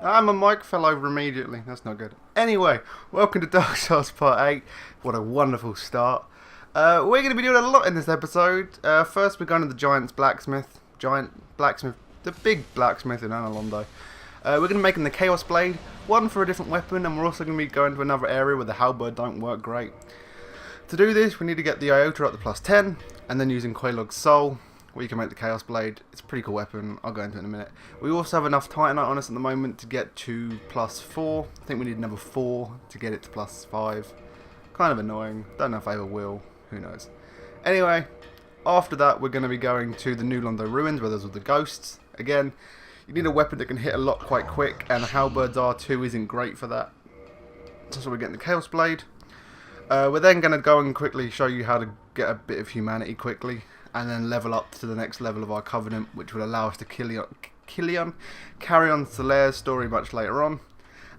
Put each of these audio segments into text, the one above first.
My mic fell over immediately. That's not good. Anyway, welcome to Dark Souls Part 8. What a wonderful start. We're going to be doing a lot in this episode. First, we're going to the Giant Blacksmith, the big blacksmith in Londo. We're going to be making the Chaos Blade, one for a different weapon, and we're also going to be going to another area where the halberd don't work great. To do this, we need to get the Iota up to +10, and then using Quelaag's Soul, we can make the Chaos Blade. It's a pretty cool weapon. I'll go into it in a minute. We also have enough Titanite on us at the moment to get to +4. I think we need another 4 to get it to +5. Kind of annoying. Don't know if I ever will. Who knows. Anyway, after that we're going to be going to the new Londo ruins where there's all the ghosts. Again, you need a weapon that can hit a lot quite quick, and the halberd's R2 isn't great for that. So we're getting the Chaos Blade. We're then going to go and quickly show you how to get a bit of humanity quickly, and then level up to the next level of our Covenant, which will allow us to carry on Solaire's story much later on.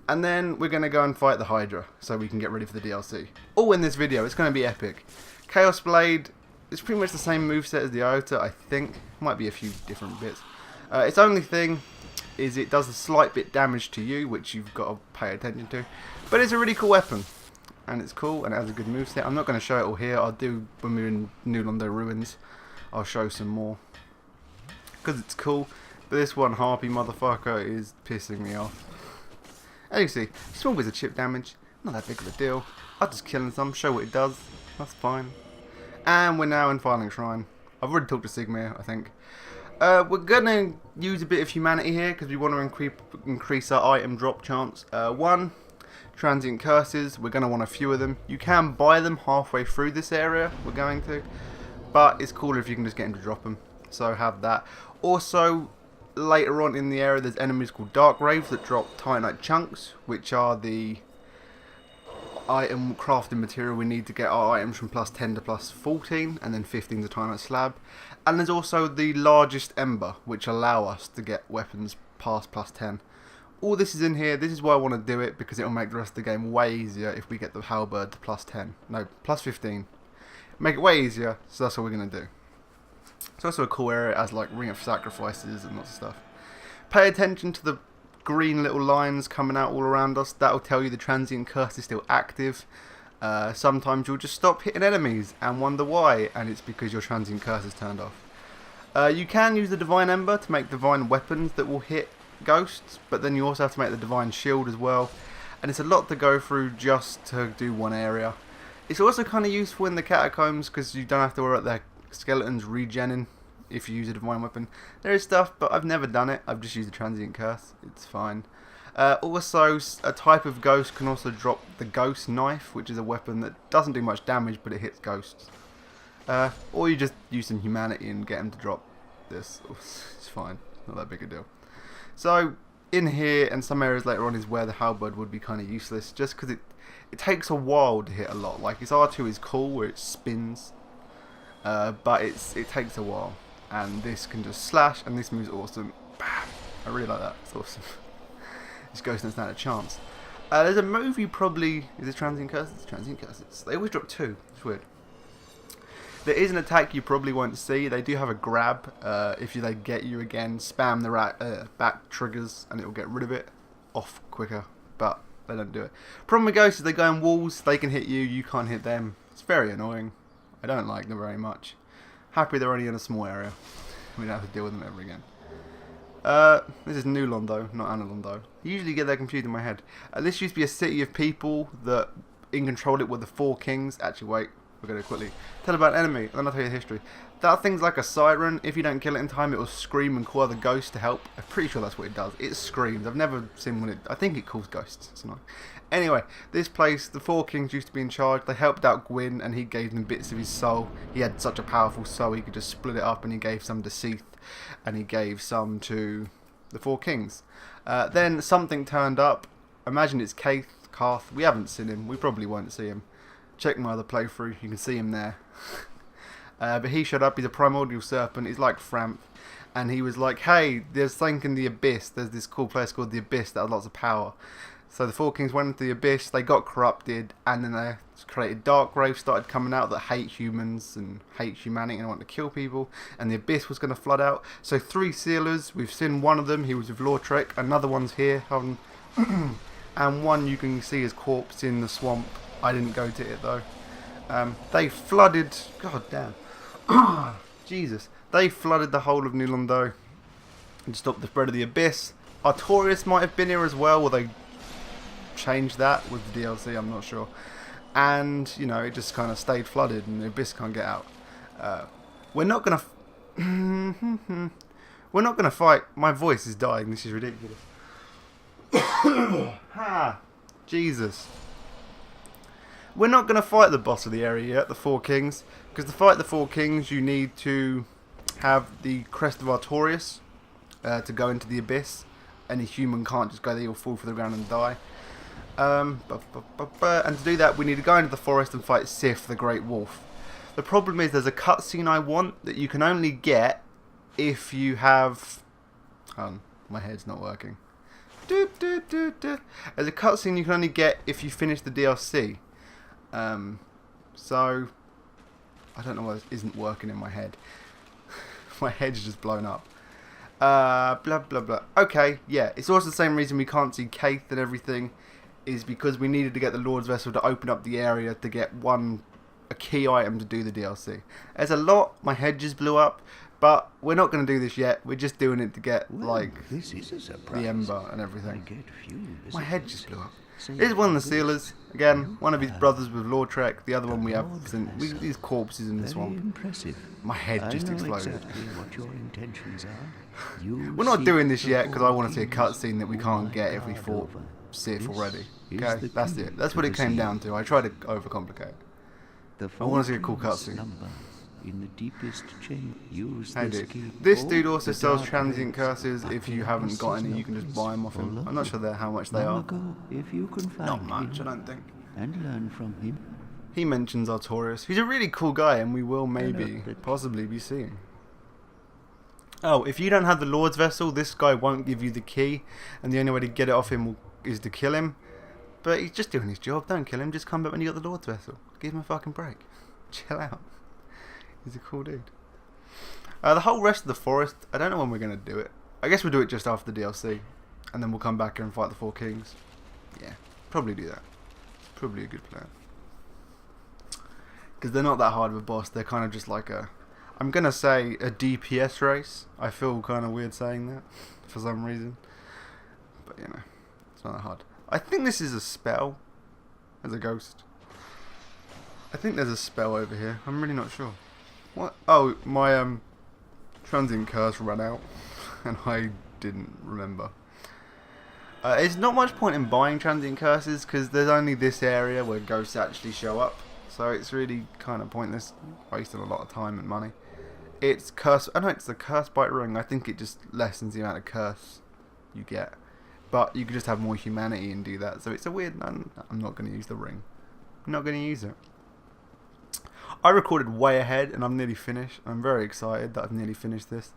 And then we're going to go and fight the Hydra, so we can get ready for the DLC. All in this video. It's going to be epic. Chaos Blade is pretty much the same moveset as the Iota, I think. Might be a few different bits. Its only thing is it does a slight bit damage to you, which you've got to pay attention to. But it's a really cool weapon. And it's cool, and it has a good moveset. I'm not going to show it all here. I'll do when we're in New Londo Ruins. I'll show some more. Because it's cool. But this one harpy motherfucker is pissing me off. As you see, small bits of chip damage. Not that big of a deal. I'll just kill him some, show what it does. That's fine. And we're now in Filing Shrine. I've already talked to Sigmar, I think. We're going to use a bit of humanity here because we want to increase our item drop chance. One, transient curses. We're going to want a few of them. You can buy them halfway through this area. We're going to. But it's cooler if you can just get him to drop them. So have that. Also, later on in the area, there's enemies called Dark Raves that drop Titanite chunks, which are the item crafting material we need to get our items from +10 to +14, and then 15 to Titanite slab. And there's also the largest ember, which allow us to get weapons past +10. All this is in here. This is why I want to do it, because it will make the rest of the game way easier if we get the halberd to +10. No, +15. Make it way easier, so that's what we're going to do. It's also a cool area. It has like Ring of Sacrifices and lots of stuff. Pay attention to the green little lines coming out all around us. That will tell you the transient curse is still active. Sometimes you'll just stop hitting enemies and wonder why, and it's because your transient curse is turned off. You can use the Divine Ember to make divine weapons that will hit ghosts, but then you also have to make the Divine Shield as well. And it's a lot to go through just to do one area. It's also kind of useful in the catacombs because you don't have to worry about their skeletons regenning if you use a divine weapon. There is stuff, but I've never done it. I've just used the transient curse. It's fine. Also, a type of ghost can also drop the ghost knife, which is a weapon that doesn't do much damage, but it hits ghosts. Or you just use some humanity and get them to drop this. It's fine. Not that big a deal. So, in here and some areas later on is where the halberd would be kind of useless, just because it takes a while to hit a lot. Like, its R2 is cool where it spins, but it takes a while. And this can just slash, and this move's awesome. Bam! I really like that. It's awesome. This ghost doesn't stand a chance. There's a move you probably... Is it Transient Curses? It's Transient Curses. They always drop 2. It's weird. There is an attack you probably won't see. They do have a grab. If they get you again, spam the back triggers, and it will get rid of it off quicker. But they don't do it. Problem with ghosts is they go in walls. They can hit you. You can't hit them. It's very annoying. I don't like them very much. Happy they're only in a small area. We don't have to deal with them ever again. This is New Londo, not Anna Londo. You usually get that confused in my head. This used to be a city of people that in control it were the 4 kings. Actually, wait. We're going to quickly tell about an enemy, and then I'll tell you the history. That thing's like a siren. If you don't kill it in time, it will scream and call other ghosts to help. I'm pretty sure that's what it does. It screams. I've never seen one. I think it calls ghosts. It's annoying. Anyway, this place, the 4 kings used to be in charge. They helped out Gwyn, and he gave them bits of his soul. He had such a powerful soul, he could just split it up, and he gave some to Seath, and he gave some to the 4 kings. Then something turned up. Imagine it's Karth. We haven't seen him. We probably won't see him. Check my other playthrough, you can see him there. But he showed up. He's a primordial serpent. He's like Framp. And he was like, hey, there's something in the Abyss. There's this cool place called the Abyss that has lots of power. So the Four Kings went into the Abyss, they got corrupted, and then they created dark wraiths started coming out that hate humans and hate humanity and want to kill people, and the Abyss was going to flood out. So 3 sealers, we've seen one of them, he was with Lordran, another one's here, and one you can see his corpse in the swamp. I didn't go to it though. They flooded, god damn, Jesus, they flooded the whole of New Londo and stopped the spread of the Abyss. Artorias might have been here as well, or they changed that with the DLC, I'm not sure. And, you know, it just kind of stayed flooded and the Abyss can't get out. We're not going to... We're not going to fight... My voice is dying, this is ridiculous. Jesus. We're not going to fight the boss of the area yet, the Four Kings. Because to fight the Four Kings, you need to have the Crest of Artorias to go into the Abyss. Any human can't just go there, you'll fall to the ground and die. And to do that, we need to go into the forest and fight Sif, the Great Wolf. The problem is there's a cutscene I want that you can only get if you have... my head's not working. There's a cutscene you can only get if you finish the DLC. So, I don't know why this isn't working in my head. My head's just blown up. Blah blah blah. Okay, yeah, it's also the same reason we can't see Kaith and everything, is because we needed to get the Lord's Vessel to open up the area to get a key item to do the DLC. There's a lot, my head just blew up, but we're not going to do this yet, we're just doing it to get, like, this is a surprise. the Ember and everything. My My head just blew up. Here's one of the sealers, again, one of his brothers with Lordran, the other one we have, these corpses in the swamp. Impressive. My head just exploded. Exactly what your intentions are. We're not doing this yet because I want to see a cutscene that we can't get if we fought Sif already. Okay, that's it. That's what it came down to. I tried to overcomplicate it. I want to see a cool cutscene. In the deepest chamber, use Hey dude, this dude also sells transient curses. If you haven't got any, you can just buy them off him. I'm not sure how much they are. If you can find Not much, I don't think. and learn from him. He mentions Artorias. He's a really cool guy, and we will maybe, possibly be seeing. Oh, if you don't have the Lord's Vessel, this guy won't give you the key, and the only way to get it off him is to kill him. But he's just doing his job. Don't kill him. Just come back when you got the Lord's Vessel. Give him a fucking break. Chill out. He's a cool dude. The whole rest of the forest, I don't know when we're going to do it. I guess we'll do it just after the DLC. And then we'll come back here and fight the Four Kings. Yeah, probably do that. It's probably a good plan. Because they're not that hard of a boss. They're kind of just like a... I'm going to say a DPS race. I feel kind of weird saying that. For some reason. But, you know. It's not that hard. I think this is a spell. As a ghost. I think there's a spell over here. I'm really not sure. What? Oh, my transient curse ran out, and I didn't remember. There's not much point in buying transient curses because there's only this area where ghosts actually show up, so it's really kind of pointless, wasting a lot of time and money. It's curse. I know it's the curse bite ring. I think it just lessens the amount of curse you get, but you could just have more humanity and do that. So it's a weird. I'm not going to use the ring. I'm not going to use it. I recorded way ahead and I'm nearly finished. I'm very excited that I've nearly finished this.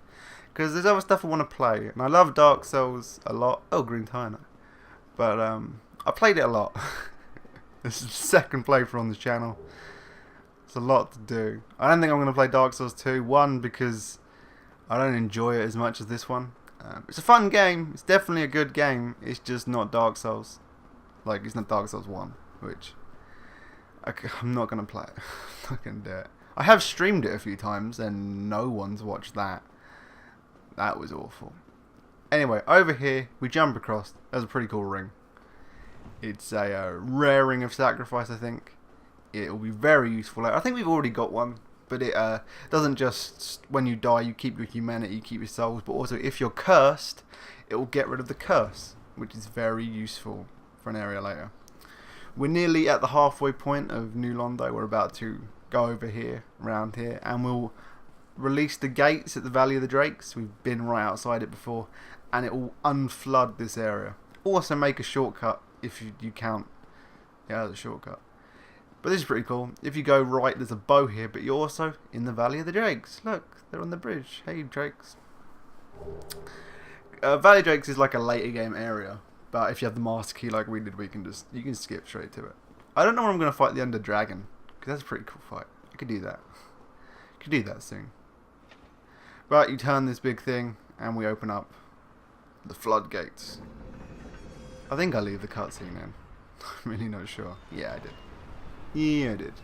Because there's other stuff I want to play. And I love Dark Souls a lot. Oh, green tire. But I played it a lot. This is the second playthrough on the channel. It's a lot to do. I don't think I'm going to play Dark Souls 2. One, because I don't enjoy it as much as this one. It's a fun game. It's definitely a good game. It's just not Dark Souls. Like, it's not Dark Souls 1. Which... I'm not going to play it. I'm not going to do it. I have streamed it a few times and no one's watched that. That was awful. Anyway, over here, we jump across. There's a pretty cool ring. It's a rare ring of sacrifice, I think. It will be very useful. I think we've already got one. But it doesn't just, when you die, you keep your humanity, you keep your souls. But also, if you're cursed, it will get rid of the curse. Which is very useful for an area later. We're nearly at the halfway point of New Londo. We're about to go over here, around here, and we'll release the gates at the Valley of the Drakes. We've been right outside it before, and it will unflood this area. Also make a shortcut if you count. Yeah, there's a shortcut. But this is pretty cool. If you go right, there's a bow here, but you're also in the Valley of the Drakes. Look, they're on the bridge. Hey, Drakes. Valley of Drakes is like a later game area. But if you have the master key like we did, you can skip straight to it. I don't know when I'm going to fight the Under Dragon, because that's a pretty cool fight. I could do that. Could do that soon. But you turn this big thing, and we open up the floodgates. I think I leave the cutscene in. I'm really not sure. Yeah, I did. Yeah, I did.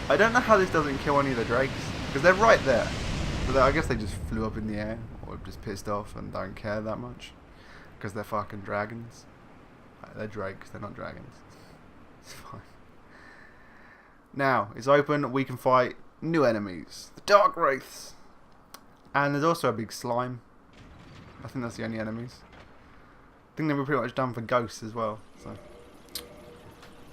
I don't know how this doesn't kill any of the drakes, because they're right there. But I guess they just flew up in the air, or just pissed off and don't care that much, because they're fucking dragons. They're drakes, they're not dragons. It's fine. Now, it's open, we can fight new enemies. The Dark Wraiths. And there's also a big slime. I think that's the only enemies. I think they were pretty much done for ghosts as well, so...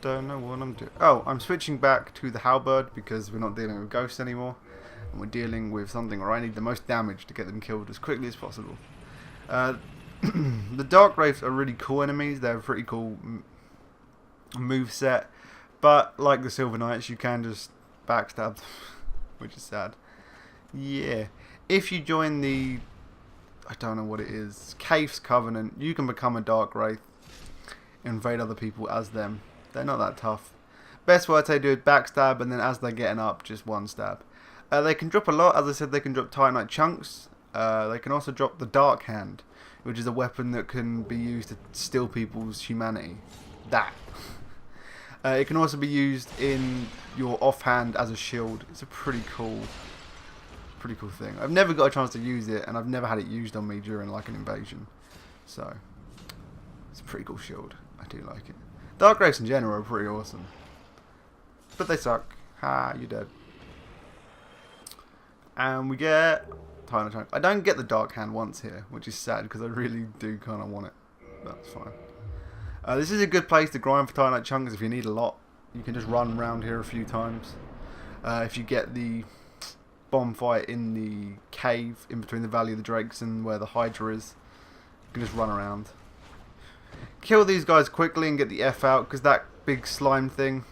Don't know what I'm doing. Oh, I'm switching back to the halberd because we're not dealing with ghosts anymore, and we're dealing with something where I need the most damage to get them killed as quickly as possible. The Dark Wraiths are really cool enemies. They're a pretty cool move set, but like the Silver Knights, you can just backstab them, which is sad. Yeah, if you join the, I don't know what it is, Cave's Covenant, you can become a Dark Wraith, invade other people as them. They're not that tough. Best way I'd say do is backstab, and then as they're getting up, just one stab. They can drop a lot. As I said, they can drop Titanite chunks. They can also drop the Dark Hand, which is a weapon that can be used to steal people's humanity. That. It can also be used in your offhand as a shield. It's a pretty cool thing. I've never got a chance to use it, and I've never had it used on me during like an invasion. So, it's a pretty cool shield. I do like it. Dark Wraiths in general are pretty awesome. But they suck. Ha, you're dead. And we get Titanite chunk. I don't get the Dark Hand once here, which is sad because I really do kind of want it. That's fine. This is a good place to grind for Titanite chunks if you need a lot. You can just run around here a few times. If you get the bomb fight in the cave in between the Valley of the Drakes and where the Hydra is, you can just run around. Kill these guys quickly and get the F out, because that big slime thing,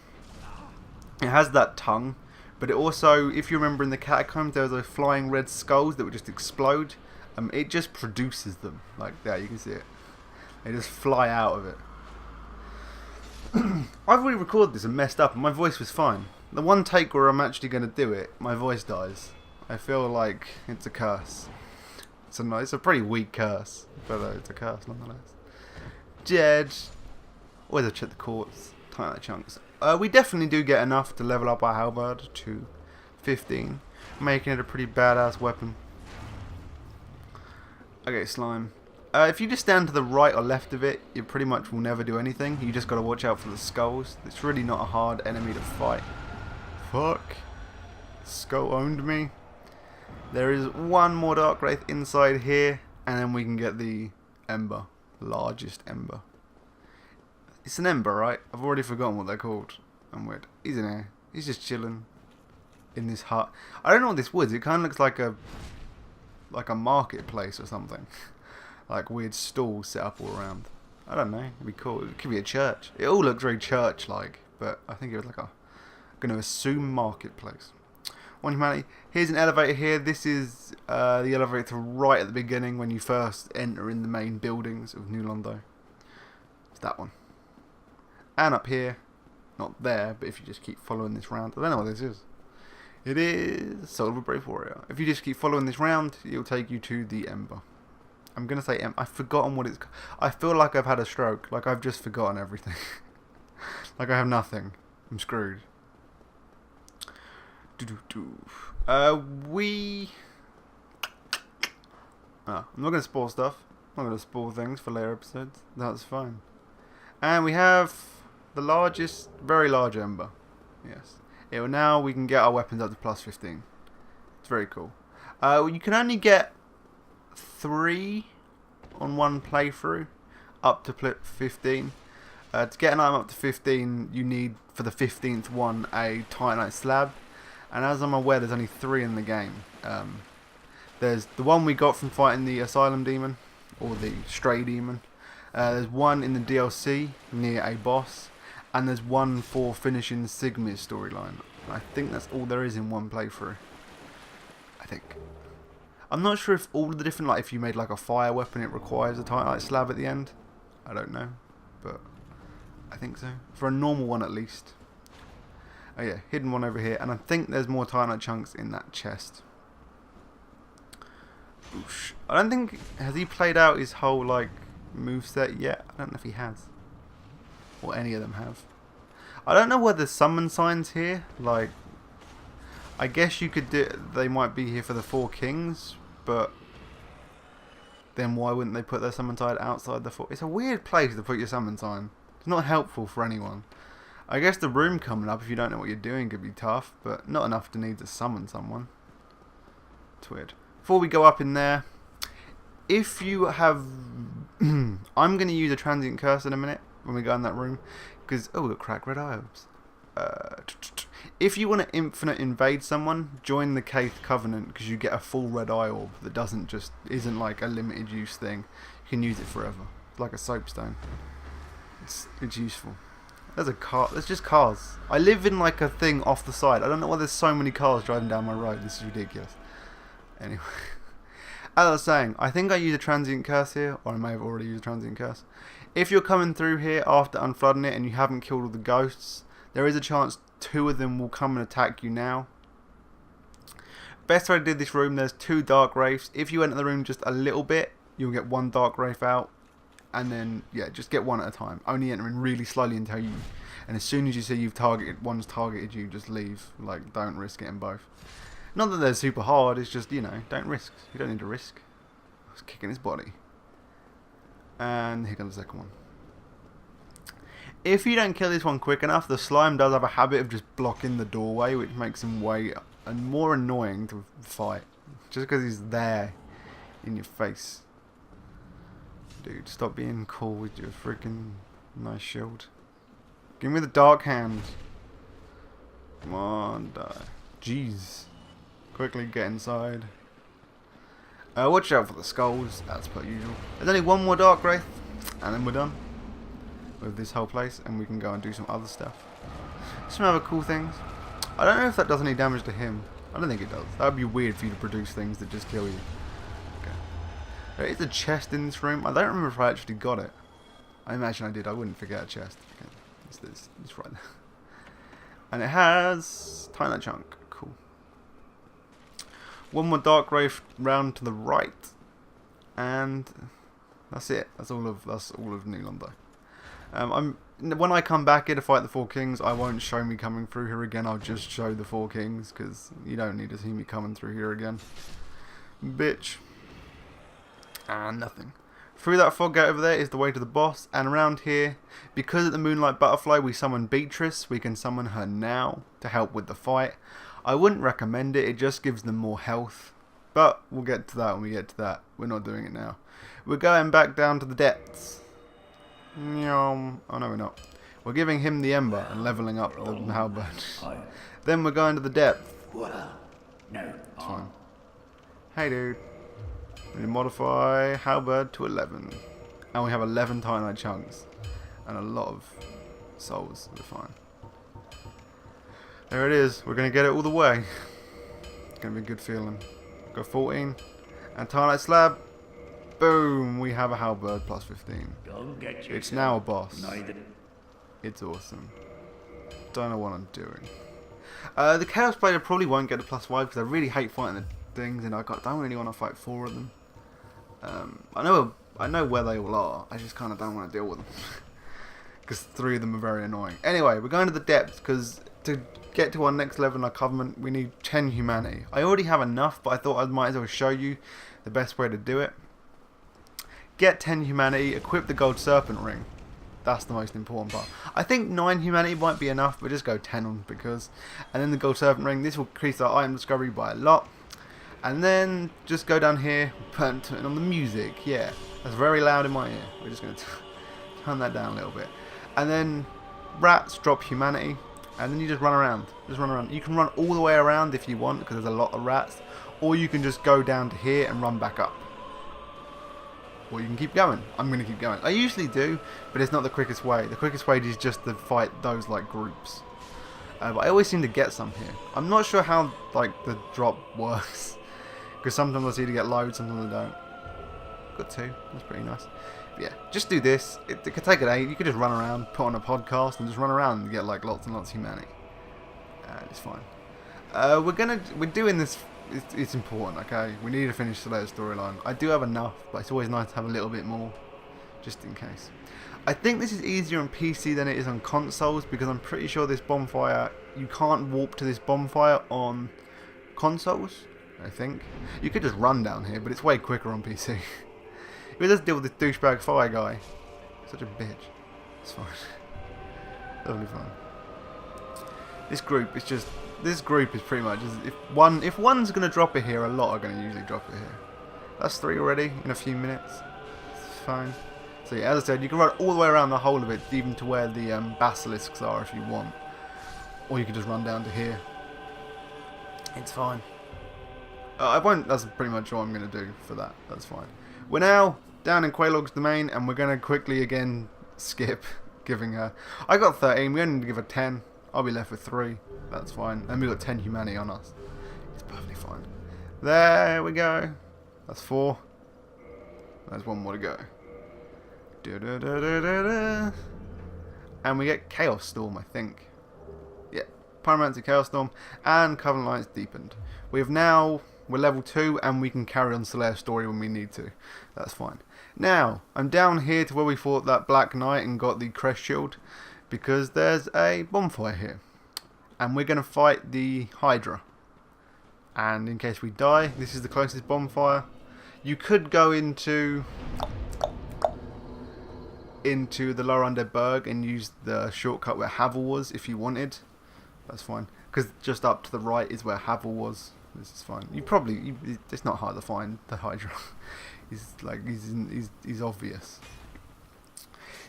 it has that tongue, but it also, if you remember in the catacombs, there was those flying red skulls that would just explode. It just produces them. Like there, you can see it. They just fly out of it. I've already recorded this and messed up, and my voice was fine. The one take where I'm actually going to do it, my voice dies. I feel like it's a curse. It's a pretty weak curse, but it's a curse nonetheless. Dead. Always have to check the quartz. Titanite chunks. We definitely do get enough to level up our halberd to 15, making it a pretty badass weapon. Okay, slime. If you just stand to the right or left of it, you pretty much will never do anything. You just got to watch out for the skulls. It's really not a hard enemy to fight. Fuck. Skull owned me. There is one more Dark Wraith inside here, and then we can get the Ember. Largest Ember. It's an Ember, right? I've already forgotten what they're called. I'm weird. He's in here. He's just chilling in this hut. I don't know what this was. It kind of looks like a marketplace or something. Like weird stalls set up all around. I don't know. It'd be cool. It could be a church. It all looks very church-like, but I think it was like I'm going to assume marketplace. One humanity. Here's an elevator here. This is the elevator right at the beginning when you first enter in the main buildings of New Londo. It's that one. And up here, not there, but if you just keep following this round, I don't know what this is. It is Soul of a Brave Warrior. If you just keep following this round, it'll take you to the Ember. I'm going to say I've forgotten what it's called. I feel like I've had a stroke. Like I've just forgotten everything. Like I have nothing. I'm screwed. I'm not going to spoil stuff. I'm not going to spoil things for later episodes. That's fine. And we have the largest, very large Ember. Yes. Now we can get our weapons up to plus 15. It's very cool. You can only get 3 on one playthrough up to 15. To get an item up to 15, you need, for the 15th one, a Titanite slab. And as I'm aware, there's only 3 in the game. There's the one we got from fighting the Asylum Demon, or the Stray Demon. There's one in the DLC near a boss, and there's one for finishing Sigma's storyline. I think that's all there is in one playthrough. I think. I'm not sure if all of the different, like if you made like a fire weapon, it requires a titanite slab at the end. I don't know, but I think so. For a normal one at least. Oh yeah, hidden one over here, and I think there's more titanite chunks in that chest. Oosh. I don't think, has he played out his whole like moveset yet? I don't know if he has. Or any of them have. I don't know whether there's summon signs here. Like, I guess you could do, they might be here for the 4 kings, but then why wouldn't they put their summon sign outside the 4? It's a weird place to put your summon sign. It's not helpful for anyone. I guess the room coming up, if you don't know what you're doing, could be tough, but not enough to need to summon someone. It's weird. Before we go up in there, if you have... I'm going to use a transient curse in a minute when we go in that room, because... Oh, we've got cracked red eye-orbs. If you want to infinite invade someone, join the Kaith Covenant, because you get a full red eye orb that isn't like a limited use thing. You can use it forever. It's like a soapstone. It's useful. There's a car. There's just cars. I live in like a thing off the side. I don't know why there's so many cars driving down my road. This is ridiculous. Anyway, as I was saying, I think I use a transient curse here, or I may have already used a transient curse. If you're coming through here after unflooding it and you haven't killed all the ghosts, there is a chance 2 of them will come and attack you now. Best way to do this room, there's 2 dark wraiths. If you enter the room just a little bit, you'll get 1 dark wraith out. And then, yeah, just get 1 at a time. Only entering really slowly until you... And as soon as you see one's targeted you, just leave. Like, don't risk getting both. Not that they're super hard, it's just, you know, don't risk. You don't need to risk. It's kicking his body. And here comes the second one. If you don't kill this one quick enough, the slime does have a habit of just blocking the doorway, which makes him way and more annoying to fight. Just because he's there in your face. Dude, stop being cool with your freaking nice shield. Give me the dark hand. Come on, die. Jeez. Quickly get inside. Watch out for the skulls, as per usual. There's only 1 more dark wraith, and then we're done with this whole place, and we can go and do some other stuff. Some other cool things. I don't know if that does any damage to him. I don't think it does. That would be weird for you to produce things that just kill you. Okay. There is a chest in this room. I don't remember if I actually got it. I imagine I did. I wouldn't forget a chest. Okay. It's right there. And it has titanite chunk. Cool. 1 more dark wraith round to the right, and that's it. That's all of New Londo. When I come back here to fight the 4 kings, I won't show me coming through here again. I'll just show the 4 kings, because you don't need to see me coming through here again. Bitch. And nothing. Through that fog gate over there is the way to the boss, and around here, because of the Moonlight Butterfly we summon Beatrice, we can summon her now to help with the fight. I wouldn't recommend it, it just gives them more health, but we'll get to that when we get to that. We're not doing it now. We're going back down to the depths. Oh no, we're not. We're giving him the ember and leveling up the halberd. Then we're going to the depth. It's fine. Hey dude. We need to modify halberd to 11. And we have 11 titanite chunks. And a lot of souls. We're fine. There it is. We're going to get it all the way. It's going to be a good feeling. Go 14. And titanite slab. Boom. We have a halberd plus 15. It's now a boss. It's awesome. Don't know what I'm doing. The Chaos Blader probably won't get a +5 because I really hate fighting the things, and I don't really want to fight 4 of them. I know where they all are. I just kind of don't want to deal with them because 3 of them are very annoying. Anyway, we're going to the depths because to get to our next level in our covenant, we need 10 humanity. I already have enough, but I thought I might as well show you the best way to do it. Get 10 humanity, equip the gold serpent ring. That's the most important part. I think 9 humanity might be enough, but just go 10 on because. And then the gold serpent ring. This will increase our item discovery by a lot. And then just go down here, turn on the music. Yeah, that's very loud in my ear. We're just going to turn that down a little bit. And then rats drop humanity. And then you just run around. Just run around. You can run all the way around if you want because there's a lot of rats. Or you can just go down to here and run back up. Or you can keep going. I'm going to keep going. I usually do, but it's not the quickest way. The quickest way is just to fight those like groups. But I always seem to get some here. I'm not sure how like the drop works. Because sometimes I see to get loads, sometimes I don't. Got 2. That's pretty nice. But yeah, just do this. It could take a day. You could just run around, put on a podcast, and just run around and get like lots and lots of humanity. It's fine. We're doing this. It's important, okay? We need to finish the latest storyline. I do have enough, but it's always nice to have a little bit more, just in case. I think this is easier on PC than it is on consoles, because I'm pretty sure this bonfire, you can't warp to this bonfire on consoles, I think. You could just run down here, but it's way quicker on PC. It does deal with this douchebag fire guy. Such a bitch. It's fine. Lovely fun. This group is just... This group is pretty much... If one's going to drop it here, a lot are going to usually drop it here. That's 3 already in a few minutes. It's fine. So yeah, as I said, you can run all the way around the whole of it, even to where the basilisks are if you want. Or you can just run down to here. It's fine. I won't... That's pretty much all I'm going to do for that. That's fine. We're now down in Quaylog's domain, and we're going to quickly again skip giving her... I got 13, we only need to give her 10. I'll be left with 3. That's fine. And we've got 10 humanity on us. It's perfectly fine. There we go. That's 4. There's 1 more to go. And we get Chaos Storm, I think. Yeah. Pyromancy Chaos Storm and Covenant Alliance Deepened. We're level 2 and we can carry on Solaire story when we need to. That's fine. Now, I'm down here to where we fought that Black Knight and got the Crest Shield, because there's a bonfire here. And we're going to fight the Hydra. And in case we die, this is the closest bonfire. You could go into the Lower Undead Berg and use the shortcut where Havel was if you wanted. That's fine. Because just up to the right is where Havel was. This is fine. It's not hard to find the Hydra. He's obvious.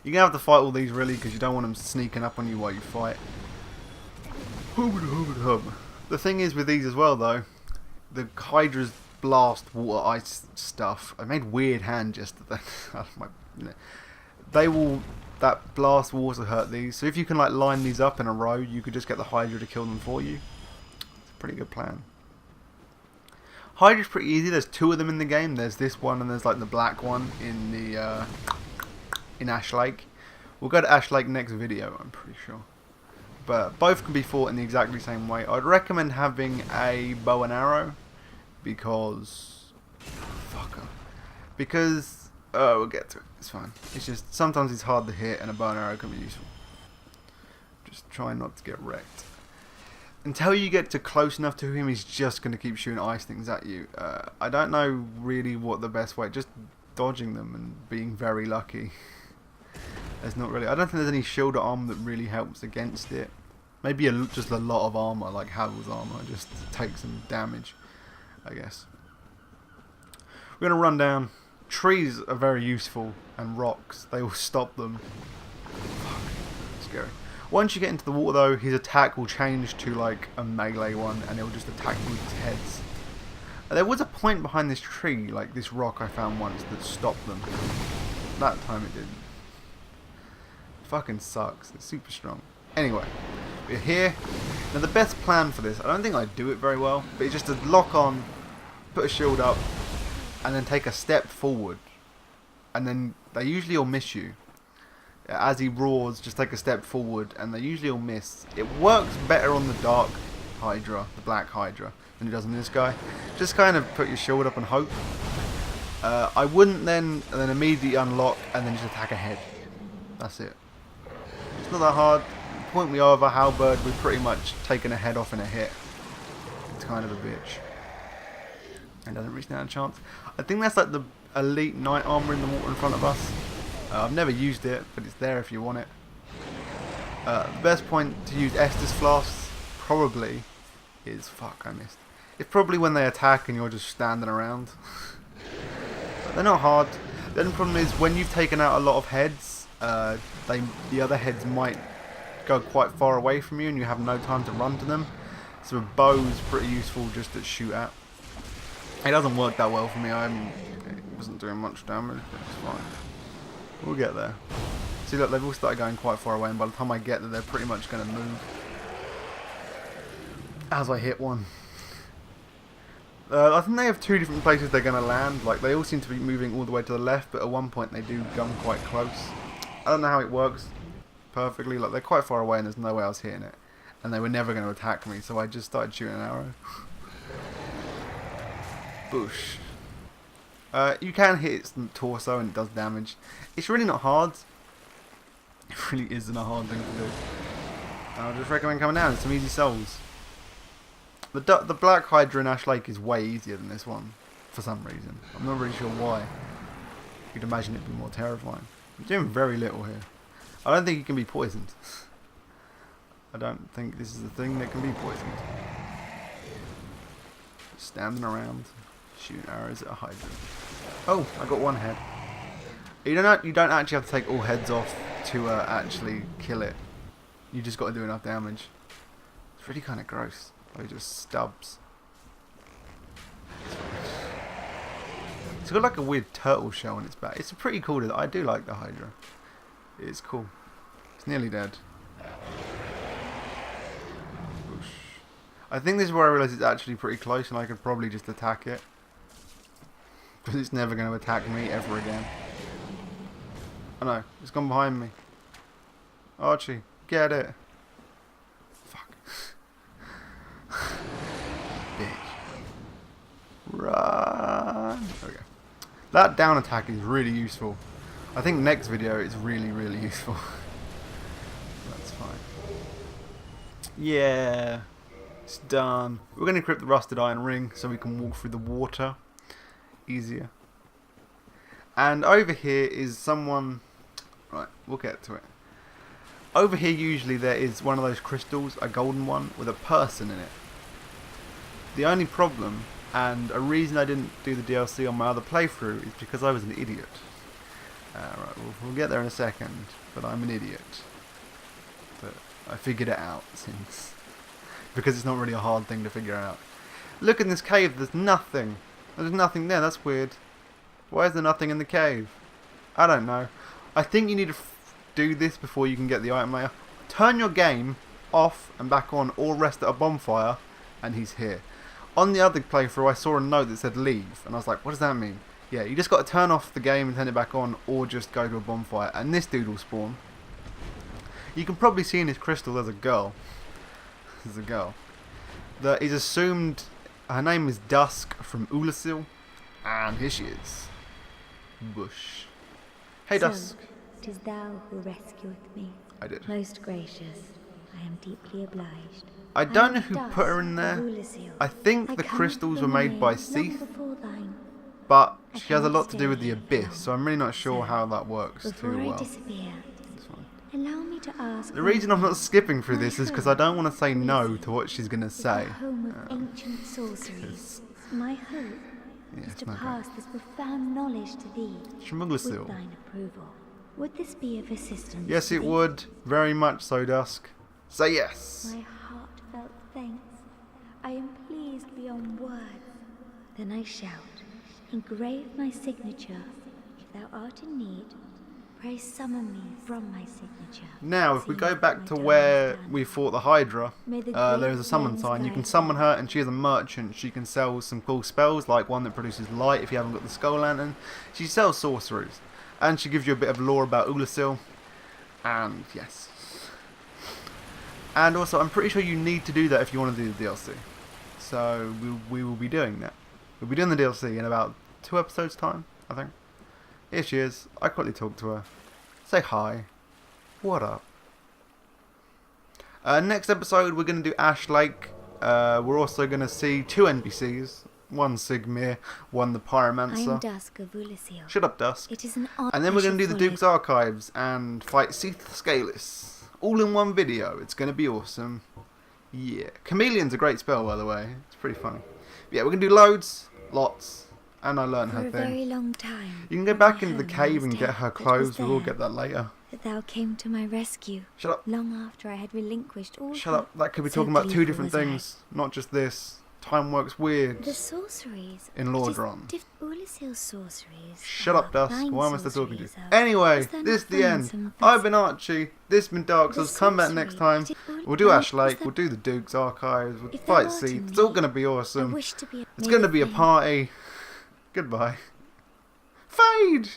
You're going to have to fight all these really, because you don't want them sneaking up on you while you fight. The thing is with these as well though, the Hydra's blast water ice stuff, I made weird hand gestures. That blast will also hurt these. So if you can like line these up in a row, you could just get the Hydra to kill them for you. It's a pretty good plan. Hydra's pretty easy. There's 2 of them in the game. There's this one and there's like the black one in the in Ash Lake. We'll go to Ash Lake next video, I'm pretty sure. But both can be fought in the exactly same way. I'd recommend having a bow and arrow because we'll get to it. It's fine. It's just sometimes it's hard to hit, and a bow and arrow can be useful. Just try not to get wrecked. Until you get to close enough to him, he's just going to keep shooting ice things at you. I don't know really what the best way. Just dodging them and being very lucky. There's not really. I don't think there's any shield armor that really helps against it. Maybe just a lot of armor, like Havel's armor, just takes some damage, I guess. We're gonna run down. Trees are very useful, and rocks. They will stop them. Fuck, scary. Once you get into the water, though, his attack will change to like a melee one, and it will just attack you with his heads. There was a point behind this tree, like this rock I found once, that stopped them. That time it didn't. Fucking sucks. It's super strong. Anyway, we're here. Now the best plan for this, I don't think I do it very well, but it's just to lock on, put a shield up, and then take a step forward. And then they usually all miss you. As he roars, just take a step forward, and they usually all miss. It works better on the Dark Hydra, the Black Hydra, than it does on this guy. Just kind of put your shield up and hope. I wouldn't then immediately unlock and then just attack ahead. That's it. It's not that hard. The point we are with our halberd, we've pretty much taken a head off in a hit. It's kind of a bitch. It doesn't really stand a chance. I think that's like the elite knight armor in the water in front of us. I've never used it, but it's there if you want it. The best point to use Estus flasks probably is... Fuck, I missed. It's probably when they attack and you're just standing around. But they're not hard. The only problem is when you've taken out a lot of heads, the other heads might go quite far away from you and you have no time to run to them. So a bow is pretty useful just to shoot at. It doesn't work that well for me. It wasn't doing much damage, but it's fine. We'll get there. See, look, they've all started going quite far away, and by the time I get there, they're pretty much going to move. As I hit one. I think they have two different places they're going to land. Like, they all seem to be moving all the way to the left, but at one point they do come quite close. I don't know how it works perfectly. Like, they're quite far away and there's no way I was hitting it. And they were never going to attack me, so I just started shooting an arrow. Boosh. You can hit its torso and it does damage. It's really not hard. It really isn't a hard thing to do. I would just recommend coming down. It's some easy souls. The Black Hydra in Ash Lake is way easier than this one, for some reason. I'm not really sure why. You'd imagine it'd be more terrifying. I'm doing very little here. I don't think you can be poisoned. I don't think this is the thing that can be poisoned. Standing around, shooting arrows at a Hydra. Oh, I got one head. You don't actually have to take all heads off to actually kill it. You just got to do enough damage. It's really kind of gross. Or just stubs. It's got like a weird turtle shell on its back. It's pretty cool. I do like the Hydra. It is cool. It's nearly dead. Whoosh. I think this is where I realise it's actually pretty close and I could probably just attack it. Because it's never going to attack me ever again. Oh no, it's gone behind me. Archie, get it. Run! There we go. That down attack is really useful. I think next video is really, really useful. That's fine. Yeah. It's done. We're going to equip the rusted iron ring so we can walk through the water easier. And over here is someone... Right, we'll get to it. Over here usually there is one of those crystals, a golden one, with a person in it. The only problem, and a reason I didn't do the DLC on my other playthrough, is because I was an idiot. Right, we'll get there in a second, but I'm an idiot. But I figured it out since... Because it's not really a hard thing to figure out. Look in this cave, there's nothing. There's nothing there, that's weird. Why is there nothing in the cave? I don't know. I think you need to do this before you can get the item layer. Turn your game off and back on, or rest at a bonfire, and he's here. On the other playthrough I saw a note that said leave, and I was like, what does that mean? Yeah, you just got to turn off the game and turn it back on, or just go to a bonfire, and this dude will spawn. You can probably see in his crystal there's a girl. There's a girl. He's assumed her name is Dusk from Ulasil, and here she is. Bush. Hey Dusk. 'Tis thou who rescueth me. I did. Most gracious, I am deeply obliged. I don't know who put her in there. I think the crystals were made by Seath, but she has a lot to do with the Abyss, so I'm really not sure how that works too well. Allow me to ask. The reason I'm not skipping through this is because I don't want to say no to what she's going to say. Home of ancient sorceries. My hope is to pass this profound knowledge to thee. With thine approval. Would this be of assistance? Yes, it would. Very much so, Dusk. Say yes. My heartfelt thanks. I am pleased beyond words. Then I shout, engrave my signature. If thou art in need, pray summon me from my signature. Now, if we go back to where we fought the Hydra, there is a summon sign. You can summon her, and she is a merchant. She can sell some cool spells, like one that produces light if you haven't got the Skull Lantern. She sells sorceries, and she gives you a bit of lore about Ulasil. And yes. And also, I'm pretty sure you need to do that if you want to do the DLC. So, we will be doing that. We'll be doing the DLC in about 2 episodes' time, I think. Here she is. I quickly talk to her. Say hi. What up? Next episode, we're going to do Ash Lake. We're also going to see 2 NPCs. One Sigmir, one the Pyromancer. I'm Dusk of Ulasil. Shut up, Dusk. It is an honor. And then we're going to do the Duke's Archives and fight Seath Scalis. All in one video. It's going to be awesome. Yeah. Chameleon's a great spell, by the way. It's pretty funny. But yeah, we're going to do loads, lots, and I learned her thing. For a very long time. You can go back into the cave and get her clothes. We'll all get that later. That thou came to my rescue. Shut up. Long after I had relinquished all. Shut up. That could be talking about 2 different things. Not just this. Time works weird. The sorceries. In Lordran. Ulyss's sorceries. Shut up, Dust. Fine Why am I still talking to you? sorceries, Anyway, Is there this is not the fun end. some I've been Archie. This has been Dark Souls. The Come back next time. sorcery. We'll do Is Ash there- Lake. We'll do the Duke's Archives. We'll If there fight are to Seath. It's all me, going to be I awesome. wish to be It's going to be a party. Goodbye. Fade!